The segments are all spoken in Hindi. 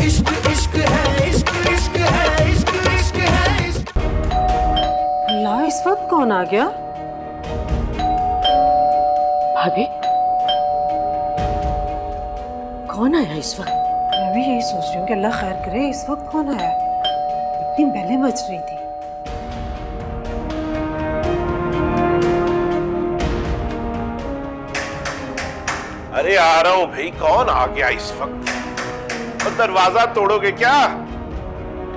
इश्क इश्क है, इश्क इश्क है, इश्क इश्क है, इश्क। ला, इस वक्त कौन आ गया? भाभी, कौन आया इस वक्त? मैं भी यही सोच रही हूँ कि अल्लाह खैर करे, इस वक्त कौन आया? इतनी बेलें बज रही थी। अरे आ रहा हूं भाई, कौन आ गया इस वक्त? और दरवाजा तोड़ोगे क्या?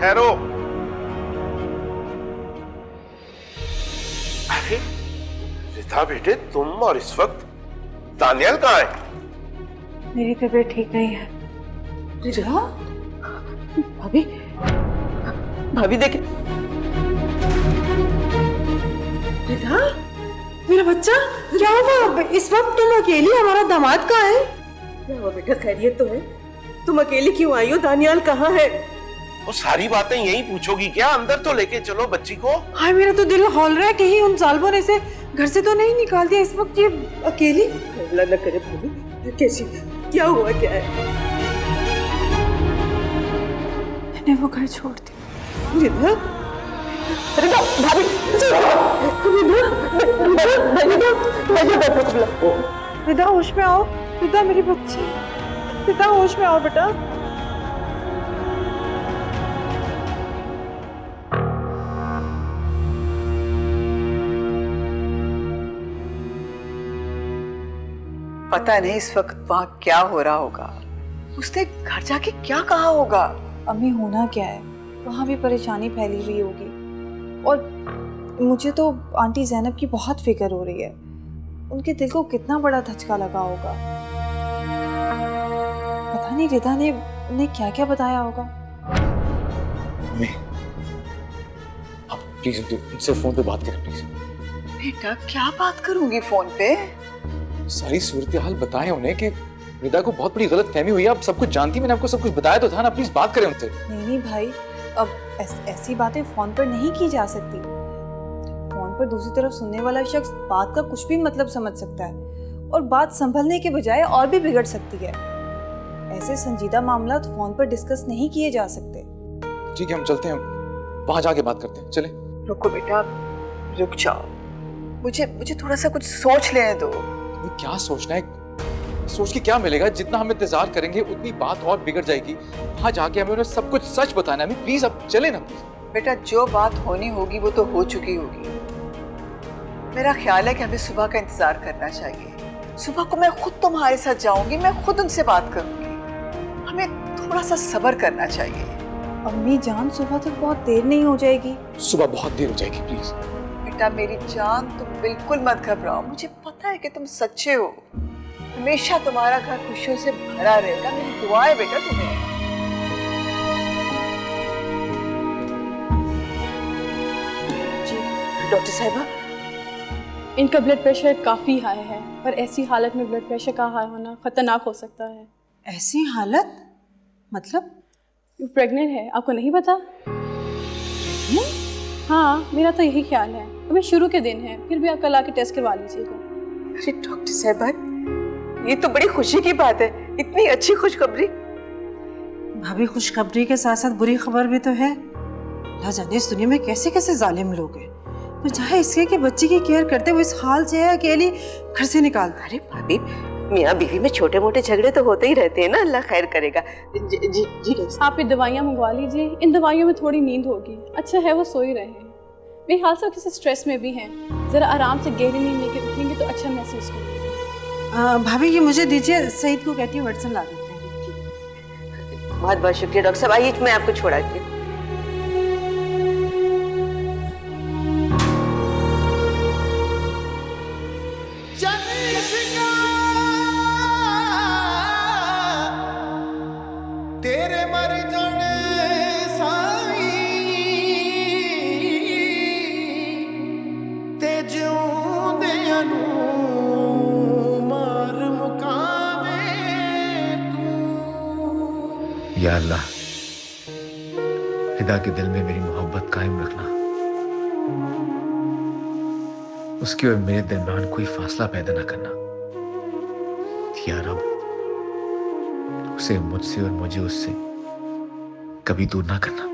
ठहरो। अरे रिता बेटे, तुम और इस वक्त दानियल कहाँ है? मेरी तबीयत ठीक नहीं है। रिता? भाभी, भाभी देखे। रिता, मेरा बच्चा क्या हुआ? इस वक्त तुम अकेली? हमारा दामाद कहाँ है? क्या हुआ बेटा, खैरियत तो है? तुम अकेली क्यों आई हो? दानियाल कहाँ है? वो सारी बातें यही पूछोगी क्या? अंदर तो लेके चलो बच्ची को। हाय, मेरा तो दिल हौल रहा है, कहीं उन जालिमों ने इसे घर से तो नहीं निकाल दिया इस वक्त ये अकेली? अल्लाह न करे भाभी, कैसी, क्या हुआ, क्या है? मैंने वो घर छोड़ दिया। रिदा, रिदा, भाभी, रिदा होश में आओ। रिदा मेरी बच्ची, रिदा होश में आओ बेटा। पता नहीं इस वक्त वहाँ क्या हो रहा होगा। उसने घर जाके क्या कहा होगा? अम्मी, होना क्या है, वहाँ भी परेशानी फैली हुई होगी। और मुझे तो आंटी ज़ैनब की बहुत फिक्र हो रही है। उनके दिल को कितना बड़ा धचका लगा होगा। पता नहीं रिदा ने उन्हें क्या क्या बताया होगा। आप प्लीज उनसे फोन पे बात करें प्लीज। बेटा, क्या बात करूंगी फोन पे? सारी सूरत हाल बताएं उन्हें कि रिदा को बहुत बड़ी गलत फहमी हुई है। आप सब कुछ जानती, मैंने आपको सब कुछ बताया तो था ना। प्लीज बात करें उनसे। नहीं भाई, अब ऐसी बातें फोन पर नहीं की जा सकती। फोन पर दूसरी तरफ सुनने वाला शख्स बात का कुछ भी मतलब समझ सकता है और बात संभलने के बजाय और भी बिगड़ सकती है। ऐसे संजीदा मामला फोन पर डिस्कस नहीं किए जा सकते। ठीक है, हम चलते हैं, वहां जाके बात करते हैं। चले। रुको बेटा, रुक जाओ। मुझे थोड़ा सा कुछ सोच लेने दो। तुम्हें क्या सोचना है? सोच के क्या मिलेगा? जितना हम इंतजार करेंगे उतनी बात और बिगड़ जाएगी। वहां जाके हमें उन्हें सब कुछ सच बताना है। प्लीज अब चले ना प्लीज। बेटा, जो बात होनी होगी वो तो हो चुकी होगी। मेरा ख्याल है कि हमें सुबह का इंतजार करना चाहिए। सुबह को मैं खुद तुम्हारे साथ जाऊंगी, मैं खुद उनसे बात करूंगी। हमें थोड़ा सा सब्र करना चाहिए। अम्मी जान, सुबह तक बहुत देर नहीं हो जाएगी? सुबह बहुत देर हो जाएगी, प्लीज। बेटा मेरी जान, तुम बिल्कुल मत घबराओ। मुझे पता है कि तुम सच्चे हो। हमेशा तुम्हारा घर खुशियों से भरा रहेगा। मेरी दुआ है बेटा तुम्हें। जी डॉक्टर साहिबा, इनका ब्लड प्रेशर काफ़ी हाई है, पर ऐसी हालत में ब्लड प्रेशर का हाई होना खतरनाक हो सकता है। ऐसी हालत मतलब? प्रेग्नेंट है, आपको नहीं पता? हाँ, मेरा तो यही ख्याल है। अभी शुरू के दिन है, फिर भी आप कल आके टेस्ट करवा लीजिएगा। अरे डॉक्टर साहिबा, ये तो बड़ी खुशी की बात है। इतनी अच्छी खुशखबरी। भाभी, खुशखबरी के साथ साथ बुरी खबर भी तो है। अल्लाह जाने इस दुनिया में कैसे कैसे जालिम लोग हैं। बजाय इसके कि बच्ची की केयर करते हुए इस हाल से है अकेली घर से निकाल। अरे भाभी, मियाँ बीवी में छोटे मोटे झगड़े तो होते ही रहते हैं ना। अल्लाह खैर करेगा। जी जी जी। आप ये दवाइयाँ मंगवा लीजिए। इन दवाइयों में थोड़ी नींद होगी। अच्छा है वो सो ही रहे हैं। मेरे हाल से किसी स्ट्रेस में भी हैं। ज़रा आराम से गहरी नींद लेके उठेंगे तो अच्छा महसूस होगा। भाभी, ये मुझे दीजिए, सईद को कहती हूँ मेडिसिन ला देते हैं। बहुत बहुत शुक्रिया डॉक्टर साहब। आइए, मैं आपको छोड़ाती हूँ। तेरे मर जाने साई ते जिउंदियां नूं मार मुकावे तू। या अल्लाह, हिदा के दिल में मेरी मोहब्बत कायम रखना। उसकी और मेरे दरमियान कोई फासला पैदा ना करना। या रब, उसे मुझसे और मुझे उससे कभी दूर ना करना।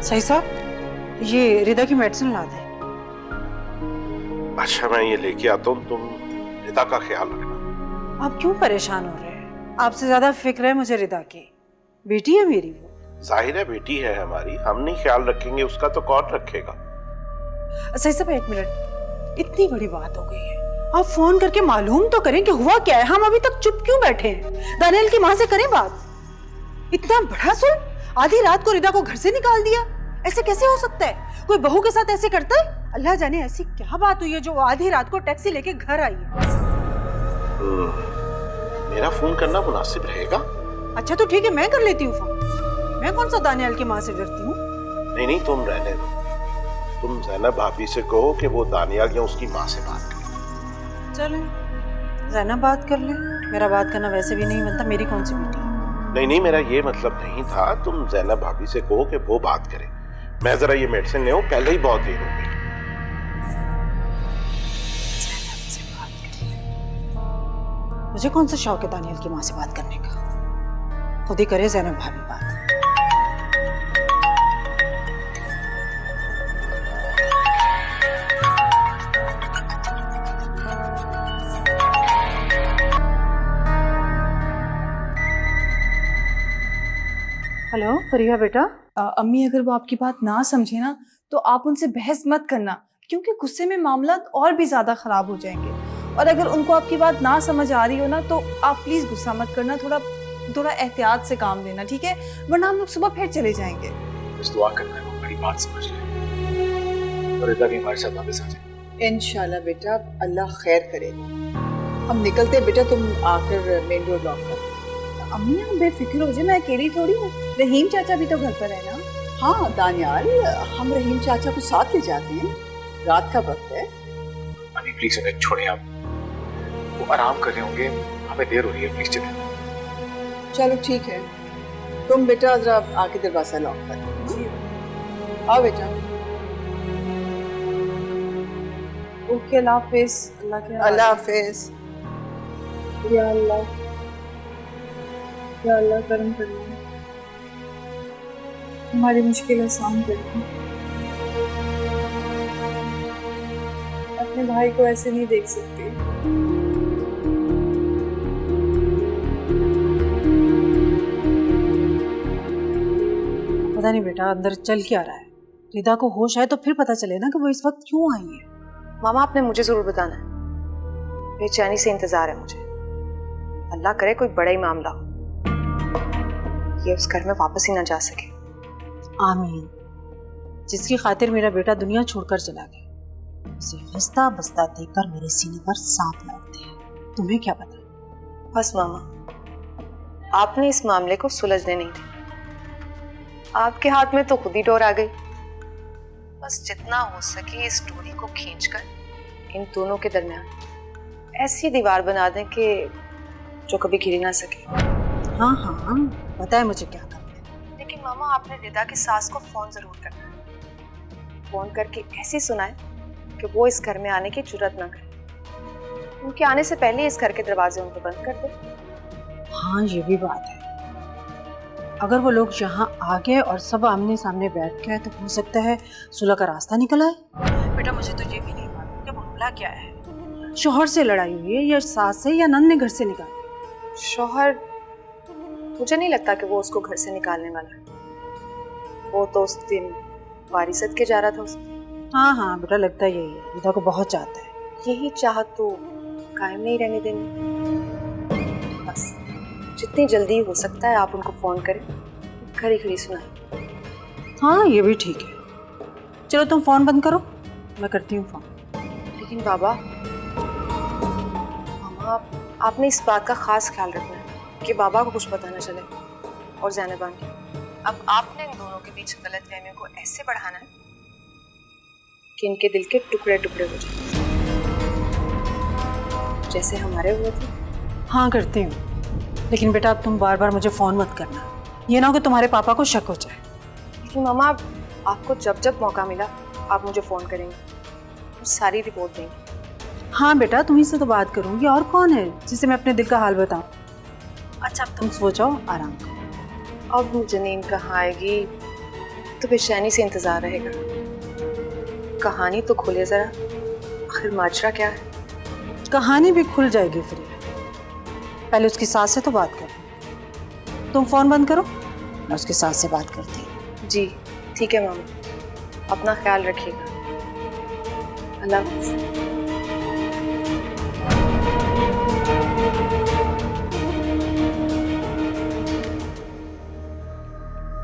सही साहब, ये रिदा की मेडिसिन ला दे। अच्छा मैं ये लेके आता हूँ, तुम रिदा का ख्याल रखना। आप क्यों परेशान हो रहे हैं? आपसे ज्यादा फिक्र है मुझे रिदा की। बेटी है मेरी वो। जाहिर है बेटी है हमारी, हम नहीं ख्याल रखेंगे उसका तो कौन रखेगा। सही साहब एक मिनट, इतनी बड़ी बात हो गई है, आप फोन करके मालूम तो करें कि हुआ क्या है। हम अभी तक चुप क्यों बैठे हैं? दानियल की माँ से करें बात। इतना बड़ा सुन, आधी रात को रिदा को घर से निकाल दिया। ऐसे कैसे हो सकता है? कोई बहू के साथ ऐसे करता है? अल्लाह जाने ऐसी क्या बात हुई है जो आधी रात को टैक्सी लेके घर आई है। मेरा फोन करना मुनासिब रहेगा? अच्छा तो ठीक है, मैं कर लेती हूँ फोन। मैं कौन सा दानियल की माँ से डरती हूँ? नहीं नहीं तुम रहने दो, तुम जैनब भाभी से कहो कि वो दानियाल या उसकी माँ से बात करे। चलो जैनब बात कर ले, मेरा बात करना वैसे भी नहीं बनता। मेरी कौन सी बेटी है? नहीं नहीं मेरा ये मतलब नहीं था, तुम जैनब भाभी से कहो कि वो बात करे। मैं जरा ये मेडिसिन ले आऊं, पहले ही बहुत देर हो गई। मुझे कौन सा शौक है दानियल की माँ से बात करने का? खुद ही करे जैनब भाभी बात। हेलो फरिया बेटा। अम्मी अगर वो आपकी बात ना समझे ना तो आप उनसे बहस मत करना, क्योंकि गुस्से में मामला और भी ज्यादा खराब हो जाएंगे। और अगर उनको आपकी बात ना समझ आ रही हो ना तो आप प्लीज गुस्सा मत करना, थोड़ा एहतियात से काम लेना, ठीक है? वरना हम लोग सुबह फिर चले जाएंगे। बस दुआ करना है वो हमारी बात समझ ले और रिदा भी हमारे साथ वापस आ जाए। इंशाल्लाह बेटा, अल्लाह खैर करे। हम निकलते हैं बेटा, तुम आकर मेन रोड लॉक कर। अम्मी आप बेफिक्र हो जाए, मैं अकेली थोड़ी हूँ। रहीम चाचा भी तो घर पर है ना। हाँ दानियाल, हम रहीम चाचा को साथ ले जाते हैं, रात का वक्त है। अभी प्लीज उन्हें छोड़ें, आप वो आराम कर रहे होंगे, हमें देर हो रही है, प्लीज चलें। चलो ठीक है, तुम बेटा जरा आके दरवाजा लॉक कर। आओ बेटा। ओके, अल्लाह हाफिज। अल्लाह हाफिज। या अल्लाह, या अल्लाह करम करिए, हमारी मुश्किल आसान करिए। अपने भाई को ऐसे नहीं देख सकती। पता नहीं बेटा अंदर चल क्या रहा है। रिदा को होश आए तो फिर पता चले ना कि वो इस वक्त क्यों आई है। मामा आपने मुझे जरूर बताना है, बेचैनी से इंतजार है मुझे। अल्लाह करे कोई बड़ा ही मामला हो, ये उस घर में वापस ही ना जा सके। आमीन। जिसकी खातिर मेरा बेटा दुनिया छोड़कर चला गया, उसे हंसता बसता देखकर मेरे सीने पर सांप लौटते हैं। तुम्हें क्या पता? बस मामा, आपने इस मामले को सुलझने नहीं दिया। आपके हाथ में तो खुद ही डोर आ गई। बस जितना हो सके इस डोरी को खींचकर इन दोनों के दरमियान ऐसी दीवार बना दें कि जो कभी गिर ना सके। हाँ हाँ पता है मुझे क्या करना है। लेकिन मामा आपने रिदा की सास को फोन जरूर करना है। फोन करके ऐसे सुनाए कि वो इस घर में आने की जुर्रत ना करे। उनके आने से पहले इस घर के दरवाजे उनको बंद कर दे। हाँ ये भी बात है। अगर वो लोग यहाँ आ गए और सब आमने सामने बैठ गए तो हो सकता है सुलह का रास्ता निकल आए। बेटा मुझे तो ये भी नहीं मालूम कि मामला क्या है। शोहर से लड़ाई हुई है या सास से या नंद ने घर से निकाला? शोहर, मुझे नहीं लगता कि वो उसको घर से निकालने वाला है। वो तो उस दिन वारिसत के जा रहा था उसको। हाँ हाँ बेटा लगता यही है, रिदा को बहुत चाहता है। यही चाहत तो कायम नहीं रहने देनी। बस जितनी जल्दी हो सकता है आप उनको फोन करें, खड़ी खड़ी सुनाएं। हाँ ये भी ठीक है। चलो तुम फोन बंद करो, मैं करती हूँ फोन। लेकिन बाबा, आपने इस बात का खास ख्याल रखना है कि बाबा को कुछ पता न चले और ज़ैनब आंटी। अब आपने इन दोनों के बीच गलतफहमियों को ऐसे बढ़ाना है कि इनके दिल के टुकड़े टुकड़े हो जाए, जैसे हमारे हुए थे। हाँ करती हूँ, लेकिन बेटा अब तुम बार बार मुझे फ़ोन मत करना, ये ना हो कि तुम्हारे पापा को शक हो जाए। लेकिन मामा, आपको जब जब मौका मिला आप मुझे फ़ोन करेंगे और सारी रिपोर्ट देंगे। हाँ बेटा, तुम्ही से तो बात करूँगी, और कौन है जिसे मैं अपने दिल का हाल बताऊँ। अच्छा अब तुम सो जाओ, आराम करो। अब जनीन कहाँ आएगी, तो बेचैनी से इंतज़ार रहेगा। कहानी तो खोले ज़रा, आखिर माजरा क्या है। कहानी भी खुल जाएगी फिर, पहले उसकी सास से तो बात करो। तुम फ़ोन बंद करो, मैं उसकी सास से बात करती हूँ। जी ठीक है मामा, अपना ख्याल रखिएगा। अल्लाह हाफ़िज़।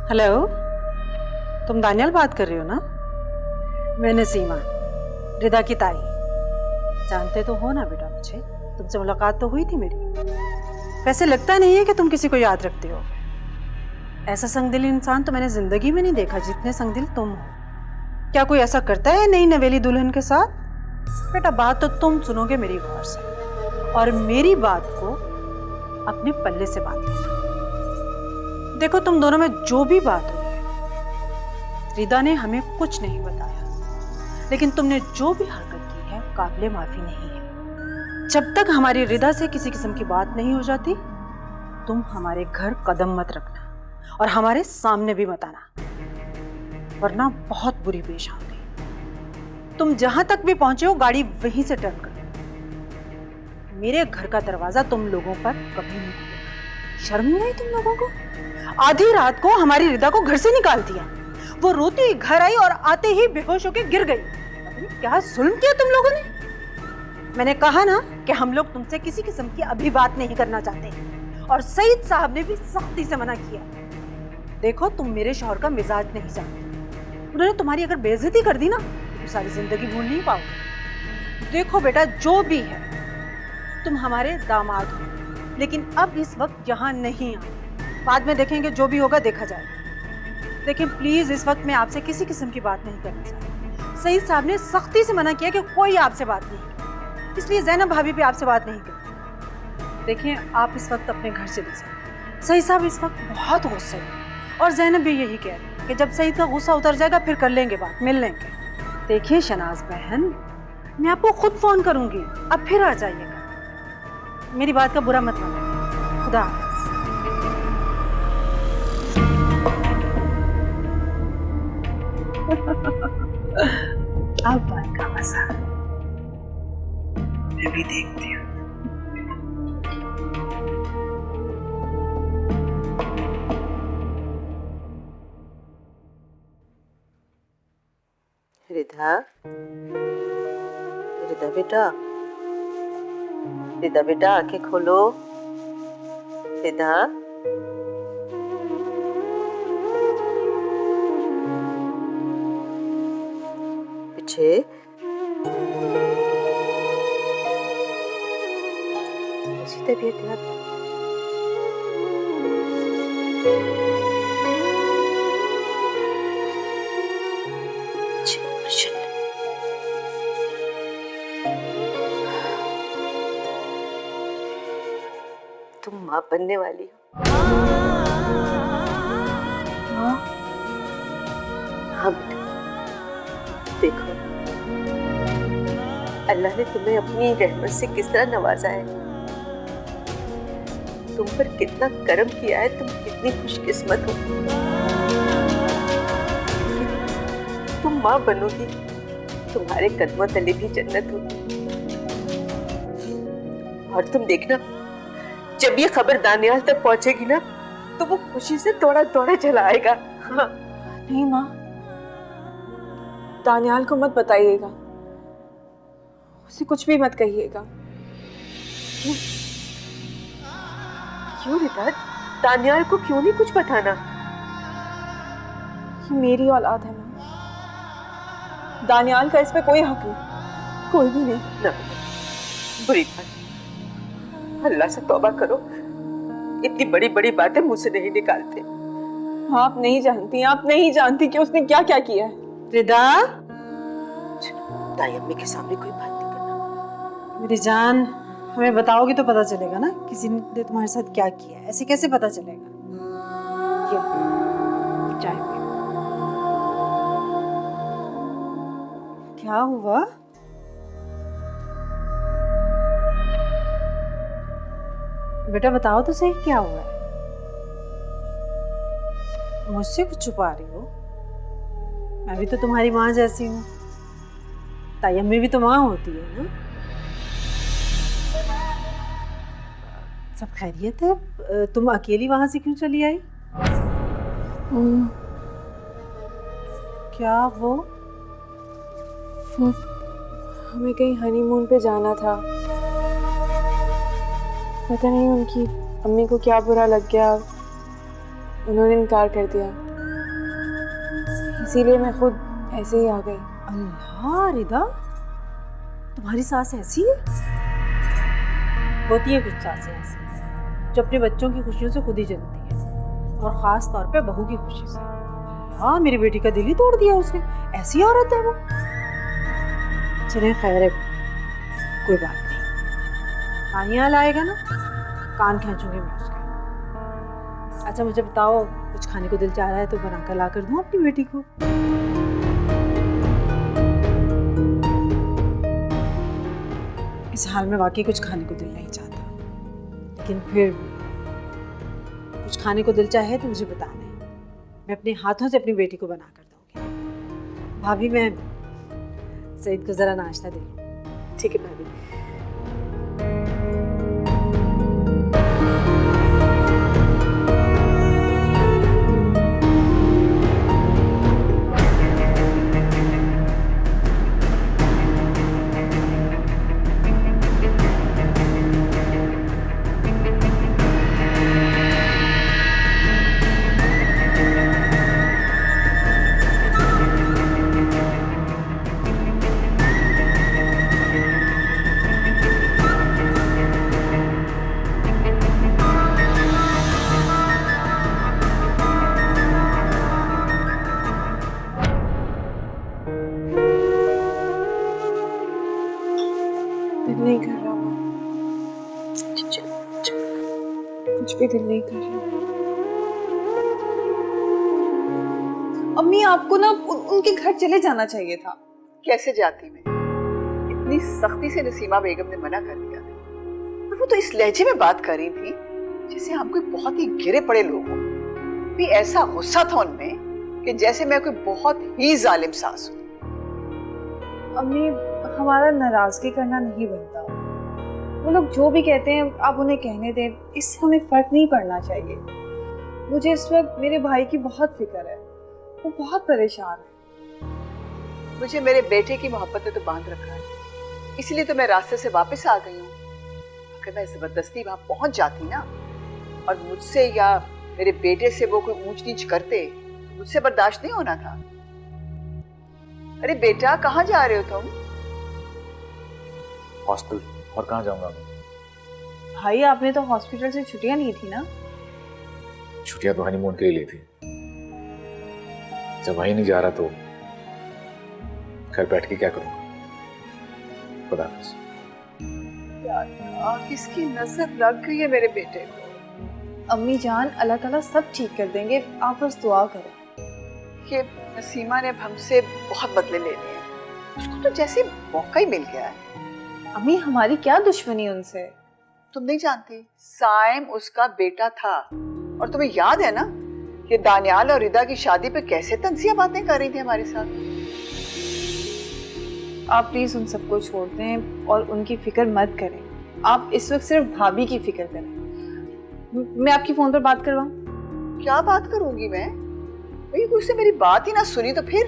हेलो, तुम दानियाल बात कर रही हो ना? मैं नसीमा, रिदा की ताई। जानते तो हो ना बेटा मुझे, तुमसे मुलाकात तो हुई थी मेरी। वैसे लगता नहीं है कि तुम किसी को याद रखते हो। ऐसा संगदिल इंसान तो मैंने जिंदगी में नहीं देखा जितने संगदिल तुम हो। क्या कोई ऐसा करता है नई नवेली दुल्हन के साथ? बेटा बात तो तुम सुनोगे मेरी गौर से, और मेरी बात को अपने पल्ले से बात लेना। देखो तुम दोनों में जो भी बात हुई है, रिदा ने हमें कुछ नहीं बताया, लेकिन तुमने जो भी हरकत की है काबिले माफी नहीं है। जब तक हमारी रिदा से किसी किस्म की बात नहीं हो जाती, तुम हमारे घर कदम मत रखना और हमारे सामने भी मत आना, वरना बहुत बुरी पेश आऊंगी। तुम जहां तक भी पहुंचे हो गाड़ी वहीं से टर्न करो। मेरे घर का दरवाजा तुम लोगों पर कभी नहीं खुलेगा। शर्म नहीं आई तुम लोगों को? आधी रात को हमारी रिदा को घर से निकाल दिया, वो रोती घर आई और आते ही बेहोश होकर गिर गई। क्या जुल्म किया तुम लोगों ने? मैंने कहा ना कि हम लोग तुमसे किसी किस्म की अभी बात नहीं करना चाहते, और सईद साहब ने भी सख्ती से मना किया। देखो तुम मेरे शौहर का मिजाज नहीं जानते, उन्होंने तुम्हारी अगर बेइज्जती कर दी ना तो सारी जिंदगी भूल नहीं पाओगे। देखो बेटा जो भी है, तुम हमारे दामाद हो, लेकिन अब इस वक्त यहाँ नहीं आओ। बाद में देखेंगे, जो भी होगा देखा जाएगा। लेकिन प्लीज इस वक्त मैं आपसे किसी किस्म की बात नहीं करना चाहती। सईद साहब ने सख्ती से मना किया कि कोई आपसे बात नहीं करे, इसलिए ज़ैनब भाभी भी आपसे बात नहीं करती। देखिए आप इस वक्त अपने घर चले जाए। सईद साहब इस वक्त बहुत गुस्से हैं, और ज़ैनब भी यही कह रही है कि जब सईद का गुस्सा उतर जाएगा फिर कर लेंगे बात, मिल लेंगे। देखिए शनाज बहन, मैं आपको खुद फोन करूंगी, अब फिर आ जाइएगा। मेरी बात का बुरा मत मानिएगा। खुदा हाफिज़। अब बात का मजा मैं भी देखती हूँ। रिधा, रिधा बेटा, रिधा बेटा आंखें खोलो। रिधा, पीछे। कैसी तबीयत है आपकी? तुम माँ बनने वाली हो। हाँ? हाँ बेटा, देखो अल्लाह ने तुम्हें अपनी रहमत से किस तरह नवाजा है, तुम पर कितना करम किया है, तुम कितनी खुशकिस्मत हो। तुम माँ बनोगी, तुम्हारे कदमों तले भी जन्नत होगी। और तुम देखना, जब ये खबर दानियाल तक पहुंचेगी ना, तो वो खुशी से दौड़ा दौड़ा चला आएगा। हाँ। नहीं माँ, दानियाल को मत बताइएगा, उसे कुछ भी मत कहिएगा। क्यों रिदा, दानियाल को क्यों नहीं कुछ बताना? ये मेरी औलाद है माँ, दानियाल का इस पे कोई हक नहीं, कोई भी नहीं। ना, बुरी बात, अल्लाह से तौबा करो, इतनी बड़ी बड़ी बातें मुझसे नहीं निकालते। आप नहीं जानती, आप नहीं जानती कि उसने क्या क्या किया है। रिदा, ताई अम्मी के सामने कोई बात नहीं करना। मेरी जान, हमें बताओगी तो पता चलेगा ना किसी ने तुम्हारे साथ क्या किया है। ऐसे कैसे पता चलेगा? ये चाय पियो। क्या हुआ? बेटा बताओ तो सही, क्या हुआ है? मुझसे कुछ छुपा रही हो? मैं भी तो तुम्हारी माँ जैसी हूँ। ताई अम्मी भी तो माँ होती है ना। सब खैरियत है? तुम अकेली वहां से क्यों चली आई? क्या वो हमें कहीं हनीमून पे जाना था। पता नहीं उनकी अम्मी को क्या बुरा लग गया, उन्होंने इनकार कर दिया, इसीलिए मैं खुद ऐसे ही आ गई। अल्लाह रिदा, तुम्हारी सास ऐसी है? होती है कुछ सासें ऐसी जो अपने बच्चों की खुशियों से खुद ही जलती है, और ख़ास तौर पे बहू की खुशी से। हाँ, मेरी बेटी का दिल ही तोड़ दिया उसने। ऐसी औरत है वो। चले खैर है, कोई बात नहीं। नानियाल आएगा ना, कान खींचूंगी मैं उसके। अच्छा मुझे बताओ, कुछ खाने को दिल चाह रहा है तो बना कर ला कर दूँ अपनी बेटी को? इस हाल में वाकई कुछ खाने को दिल नहीं चाहता, लेकिन फिर भी कुछ खाने को दिल चाहे तो मुझे बता दें, मैं अपने हाथों से अपनी बेटी को बना कर दूंगी। भाभी, मैं सईद को जरा नाश्ता दे लूं। ठीक है भाभी। दिल नहीं कर रहा, कुछ भी दिल नहीं कर रहा। अम्मी, आपको ना उनके घर चले जाना चाहिए था। कैसे जाती मैं? इतनी सख्ती से नसीमा बेगम ने मना कर दिया था, और वो तो इस लहजे में बात कर रही थी जैसे हम कोई बहुत ही गिरे पड़े लोग हों। भी ऐसा गुस्सा था उनमें कि जैसे मैं कोई बहुत ही जालिम सास हूँ। अम्मी, हमारा नाराजगी करना नहीं बनता। वो लोग जो भी कहते हैं आप उन्हें कहने दें, इससे हमें फर्क नहीं पड़ना चाहिए। मुझे इस वक्त मेरे भाई की बहुत फिक्र है, वो बहुत परेशान है। मुझे मेरे बेटे की मोहब्बत ने तो बांध रखा है, इसलिए तो मैं रास्ते से वापस आ गई हूँ। अगर मैं जबरदस्ती वहां पहुंच जाती ना, और मुझसे या मेरे बेटे से वो कोई ऊंच नीच करते, तो मुझसे बर्दाश्त नहीं होना था। अरे बेटा, कहाँ जा रहे हो तुम? हॉस्टल। और कहाँ जाऊंगा मैं? भाई, आपने तो हॉस्पिटल से छुट्टियां ली थी ना? छुट्टियां तो हनीमून के लिए ली थी। जब वहीं नहीं जा रहा तो घर बैठ के क्या करूंगा? खुदा हाफिज़। किसकी नजर लग गई है मेरे बेटे को? अम्मी जान, अल्लाह ताला सब ठीक कर देंगे, आप बस दुआ करें। कि नसीमा ने हमसे बहुत बदले ले लिए हैं, उसको तो जैसे मौका ही मिल गया है। अम्मी, हमारी क्या दुश्मनी उनसे? तुम नहीं जानती, साइम उसका बेटा था। और तुम्हें याद है ना कि दानियाल और रिदा की शादी पे कैसे तंजिया बातें कर रही थी हमारे साथ। आप प्लीज उन सबको छोड़ दें और उनकी फिक्र मत करें। आप इस वक्त सिर्फ भाभी की फिक्र करें। मैं आपकी फोन पर बात करवाऊं? क्या बात करूंगी मैं? भाई, उसने मेरी बात ही ना सुनी तो फिर?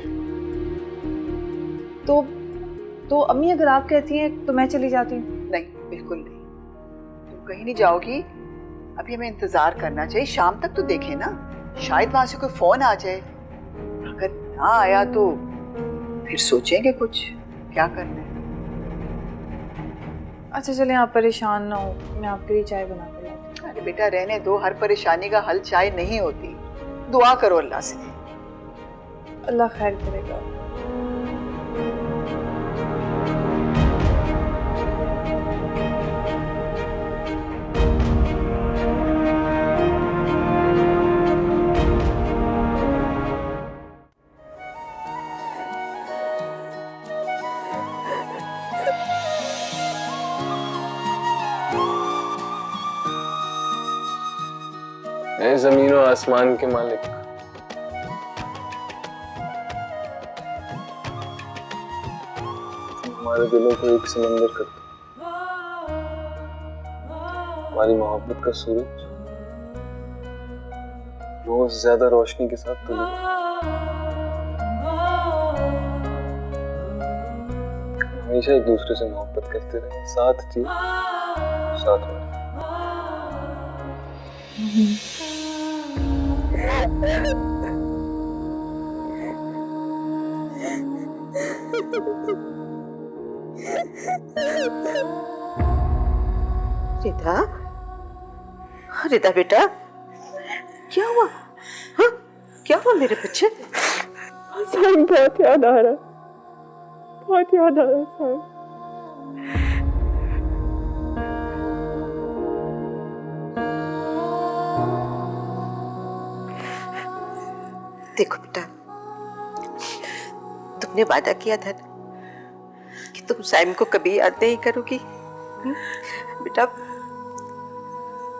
तो अम्मी, अगर आप कहती हैं तो मैं चली जाती हूँ। नहीं, बिल्कुल नहीं। तुम कहीं नहीं जाओगी। अभी हमें इंतजार करना चाहिए, शाम तक तो देखें ना, शायद वहां से कोई फोन आ जाए। अगर ना आया तो फिर सोचेंगे कुछ क्या करना है। अच्छा चले, आप परेशान ना हो, मैं आपके लिए चाय बना कर लाती हूँ। अरे बेटा रहने दो, हर परेशानी का हल चाय नहीं होती। दुआ करो अल्लाह से। अल्लाह खैर करेगा। ए जमीन और आसमान के मालिक, हमारे दिलों को एक समंदर कर दो। हमारी मोहब्बत का सूरज रोज ज्यादा रोशनी के साथ तुले। हमेशा एक दूसरे से मोहब्बत करते रहे, साथ जी साथ में। रिदा, रिदा बेटा, क्या हुआ? हाँ, क्या हुआ मेरे बच्चे? साईं बहुत याद आ रहा, बहुत याद आ रहा साईं। देखो बेटा, तुमने वादा किया था ना कि तुम साइम को कभी याद नहीं करोगी। बेटा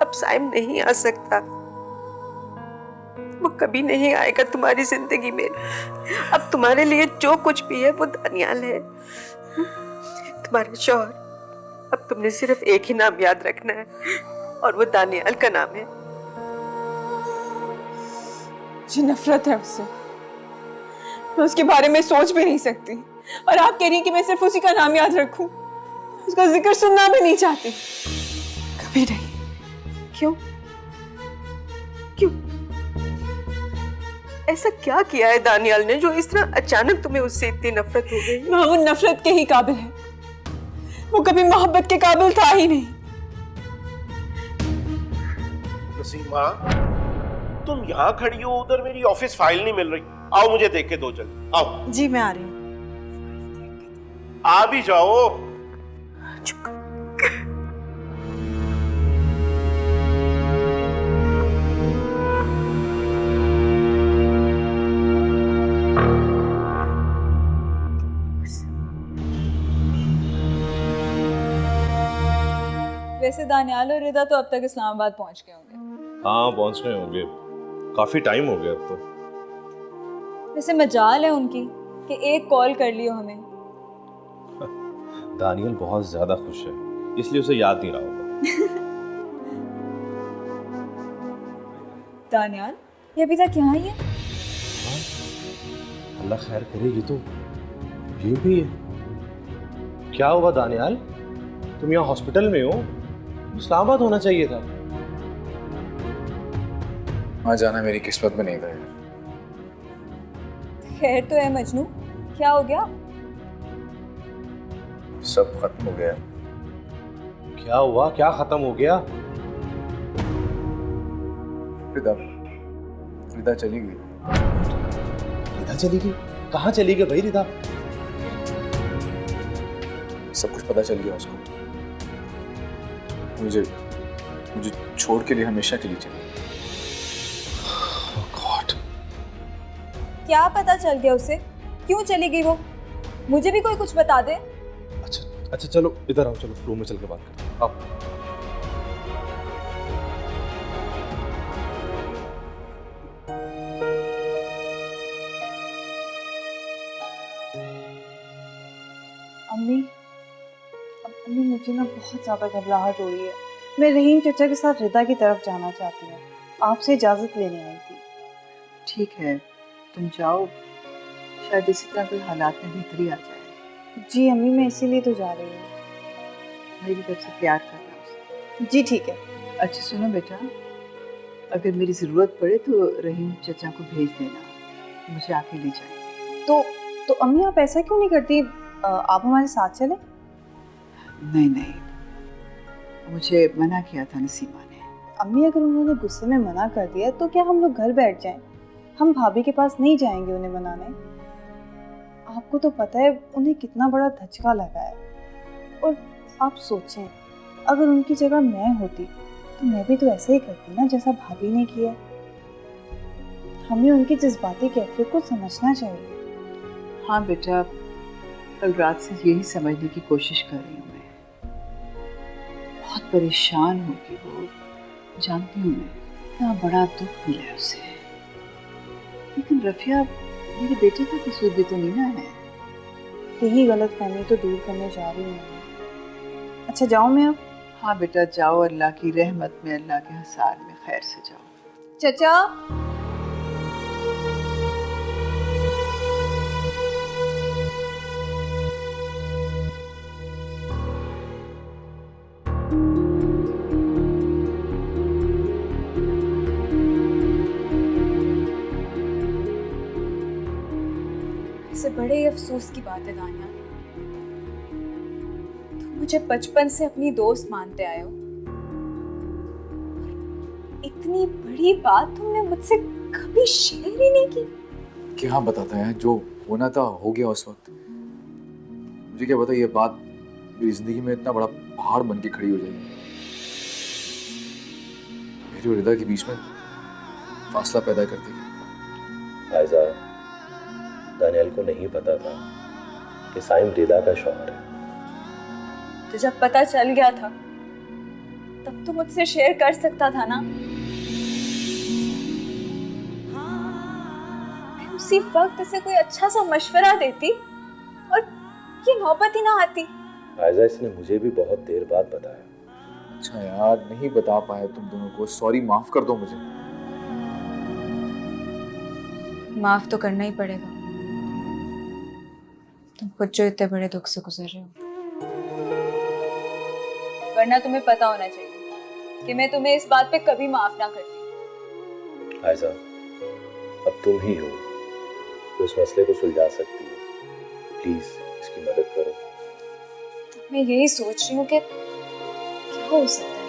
अब साइम नहीं आ सकता, वो कभी नहीं आएगा तुम्हारी जिंदगी में। अब तुम्हारे लिए जो कुछ भी है वो दानियाल है, तुम्हारा शौहर। अब तुमने सिर्फ एक ही नाम याद रखना है और वो दानियाल का नाम है। मुझे नफरत है उससे, मैं उसके बारे में सोच भी नहीं सकती। और आप कह रही हैं कि मैं सिर्फ उसी का नाम याद रखूं, उसका जिक्र सुनना भी नहीं चाहती, कभी नहीं। क्यों? क्यों? ऐसा क्या किया है दानियाल ने जो इस तरह अचानक तुम्हें उससे इतनी नफरत हो गई? हाँ, वो नफरत के ही काबिल है, वो कभी मोहब्बत के काबिल था ही नहीं। नसीमा, तुम यहाँ खड़ी हो, उधर मेरी ऑफिस फाइल नहीं मिल रही। आओ मुझे देख के दो, जल्दी आओ। जी मैं आ रही हूँ। आ भी जाओ। चुप कर। वैसे दानियाल और रिदा तो अब तक इस्लामाबाद पहुंच गए होंगे। हाँ पहुंच गए होंगे, काफी टाइम हो गया अब तो। वैसे मजाल है उनकी कि एक कॉल कर लियो हमें। दानियल बहुत ज्यादा खुश है, इसलिए उसे याद नहीं रहा होगा। दानियाल ये अभी तक यहाँ ही है? अल्लाह खैर करे, ये तो ये भी है। क्या हुआ दानियाल, तुम यहाँ हॉस्पिटल में हो? इस्लामाबाद होना चाहिए था। वहाँ जाना मेरी किस्मत में नहीं था यार। खैर तो है मजनू, क्या हो गया? सब खत्म हो गया। क्या हुआ, क्या खत्म हो गया? रिदा, रिदा चली गई। रिदा चली गई? कहाँ चली गई भाई रिदा? सब कुछ पता चल गया उसको। मुझे छोड़ के लिए हमेशा के लिए चली। गॉड, क्या पता चल गया उसे? क्यों चली गई वो? मुझे भी कोई कुछ बता दे। अच्छा चलो इधर आओ, चलो रूम में चल के बात करते हैं। आओ। अम्मी मुझे ना बहुत ज़्यादा घबराहट हो रही है। मैं रहीम चचा के साथ रिदा की तरफ जाना चाहती हूँ, आपसे इजाज़त लेने आई थी। ठीक है, तुम जाओ, शायद इसी तरह कोई हालात में बेहतरी आ जाए। जी अम्मी, मैं इसीलिए तो जा रही हूँ। मेरी तरफ से प्यार करना उसे। जी ठीक है। अच्छा सुनो बेटा, अगर मेरी ज़रूरत पड़े तो रहीम चचा को भेज देना, मुझे आके ले जाए। तो अम्मी आप ऐसा क्यों नहीं करती, आप हमारे साथ चले? नहीं नहीं, मुझे मना किया था नसीमा ने। अम्मी अगर उन्होंने गुस्से में मना कर दिया तो क्या हम लोग घर बैठ जाएं? हम भाभी के पास नहीं जाएंगे उन्हें मनाने। आपको तो पता है उन्हें कितना बड़ा धचका लगा है। और आप सोचें, अगर उनकी जगह मैं होती तो मैं भी तो ऐसे ही करती ना जैसा भाभी ने किया। हमें उनकी जज्बाती कैफियत को समझना चाहिए। हाँ बेटा, कल रात से यही समझने की कोशिश कर रही हूँ मैं। बहुत परेशान होगी वो, जानती हूँ मैं। इतना बड़ा दुख मिला है उसे। लेकिन रफिया, मेरे बेटे का कसूर भी तो नहीं ना है। यही गलत फहमी तो दूर करने जा रही हूँ। अच्छा जाऊँ मैं अब? हाँ बेटा जाओ, अल्लाह की रहमत में, अल्लाह के हसार में खैर से जाओ। चचा इससे बड़े ही अफसोस की बात है दानिया, तुम मुझे बचपन से अपनी दोस्त मानते आए हो। इतनी बड़ी बात तुमने मुझसे कभी शेयर ही नहीं की। क्या बताता है, जो होना था हो गया उस वक्त। मुझे क्या पता ये बात मेरी जिंदगी में इतना बड़ा पहाड़ बन के खड़ी हो जाएगी। मेरी और रिदा के बीच में फासला पैदा कर देगी। आयजा, दानियाल को नहीं पता था कि साइम रिदा का शौहर है। तो जब पता चल गया था तब तो मुझसे शेयर कर सकता था ना। मैं उसी वक्त इसे कोई अच्छा सा मशवरा देती और ये नौबत ही ना आती। आयजा, इसने मुझे भी बहुत देर बाद बताया। अच्छा यार, नहीं बता पाया तुम दोनों को, सॉरी, माफ कर दो मुझे। माफ तो करना ही पड़ेगा, तुम खुद जो इतने बड़े दुख से गुजर रहे हो। वरना तुम्हें पता होना चाहिए कि मैं तुम्हें इस बात पे कभी माफ ना करती। आयजा, अब तुम ही हो तो इस मसले को सुलझा सकती हो। प्लीज इसकी मदद करो। मैं यही सोच रही हूँ कि क्या हो सकता है।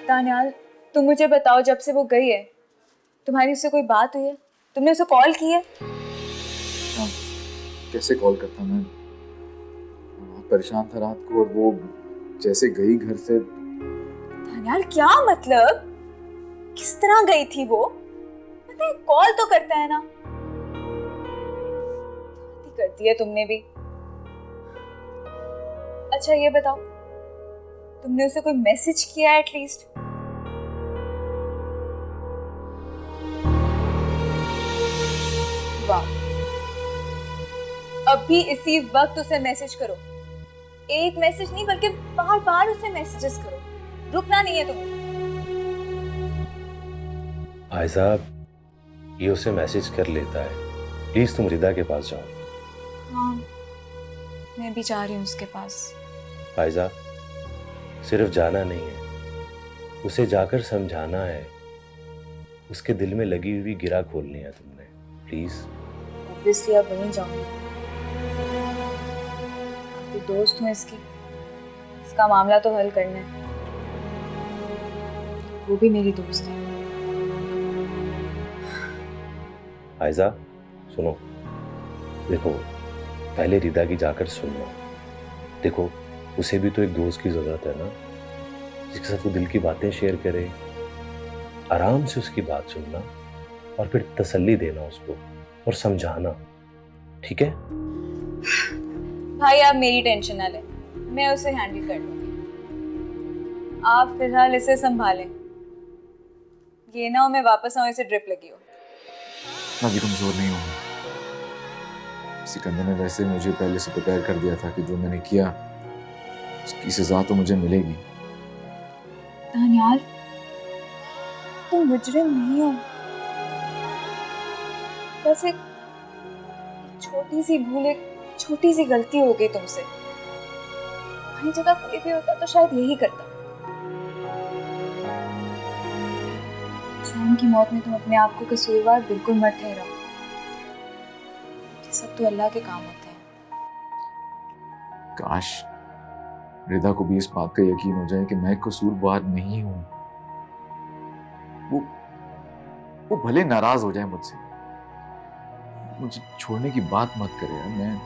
दानियाल, तुम मुझे बताओ, जब से वो गई है तुम्हारी उससे कोई बात हुई है? तुमने उसे कॉल की है? कैसे कॉल करता मैं, बहुत परेशान था रात को, और वो जैसे गई घर से। दानियाल, क्या मतलब? किस तरह गई थी वो? पता है, कॉल तो करता है ना। गलती कर दी है तुमने भी। अच्छा ये बताओ, तुमने उसे कोई मैसेज किया एटलीस्ट? वाह, अभी इसी वक्त उसे मैसेज करो। एक मैसेज नहीं बल्कि बार बार उसे मैसेजेस करो, रुकना नहीं है तुम्हें। आयजा, ये उसे मैसेज कर लेता है। प्लीज तुम रिदा के पास जाओ। हाँ, मैं भी जा रही हूँ उसके पास। आयजा, सिर्फ जाना नहीं है, उसे जाकर समझाना है। उसके दिल में लगी हुई गिरा खोलनी है तुमने। प्लीज। ऑब्वियसली अब वहीं जाऊंगी। आपकी दोस्त हूँ इसकी, इसका मामला तो हल करना है। वो भी मेरी दोस्त है। आयजा सुनो, देखो पहले रिदा की जाकर सुनना। देखो उसे भी तो एक दोस्त की जरूरत है ना, जिसके साथ वो दिल की बातें शेयर करे। आराम से उसकी बात सुनना और फिर तसल्ली देना उसको और समझाना, ठीक है? भाई आप मेरी टेंशन ना लें, मैं उसे हैंडल कर लूंगी। आप फिलहाल इसे संभालें, ये ना हो मैं वापस आऊं इसे ड्रिप लगी हो। मैं भी कमजोर नहीं हूँ। सिकंदर ने वैसे मुझे पहले से प्रिपेयर कर दिया था कि जो मैंने किया उसकी सजा तो मुझे मिलेगी। दानियाल, तुम मुजरिम नहीं हो, बस एक छोटी सी भूल, एक छोटी सी गलती हो गई तुमसे। तुम्हारी जगह कोई भी होता तो शायद यही करता। सैम की मौत में तुम अपने आप को कसूरवार बिल्कुल मत ठहराओ। ये सब तो अल्लाह के काम होते हैं। काश रिदा को भी इस बात का यकीन हो जाए कि मैं कसूरवार नहीं हूं। वो भले नाराज हो जाए मुझसे, मुझे छोड़ने की बात मत करे यार।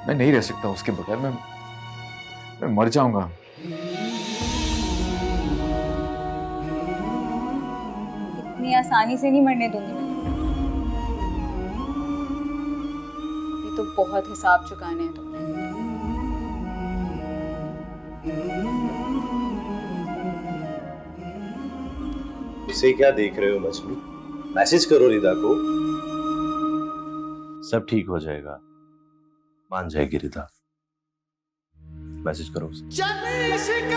मैं नहीं रह सकता उसके बगैर। मैं मर जाऊंगा। इतनी आसानी से नहीं मरने दूंगी मैं। ये तो बहुत हिसाब चुकाने हैं तुमने। उसे क्या देख रहे हो मछली? मैसेज करो रिदा को, सब ठीक हो जाएगा, मान जाएगी रिदा। मैसेज करो उसे। चल इश्क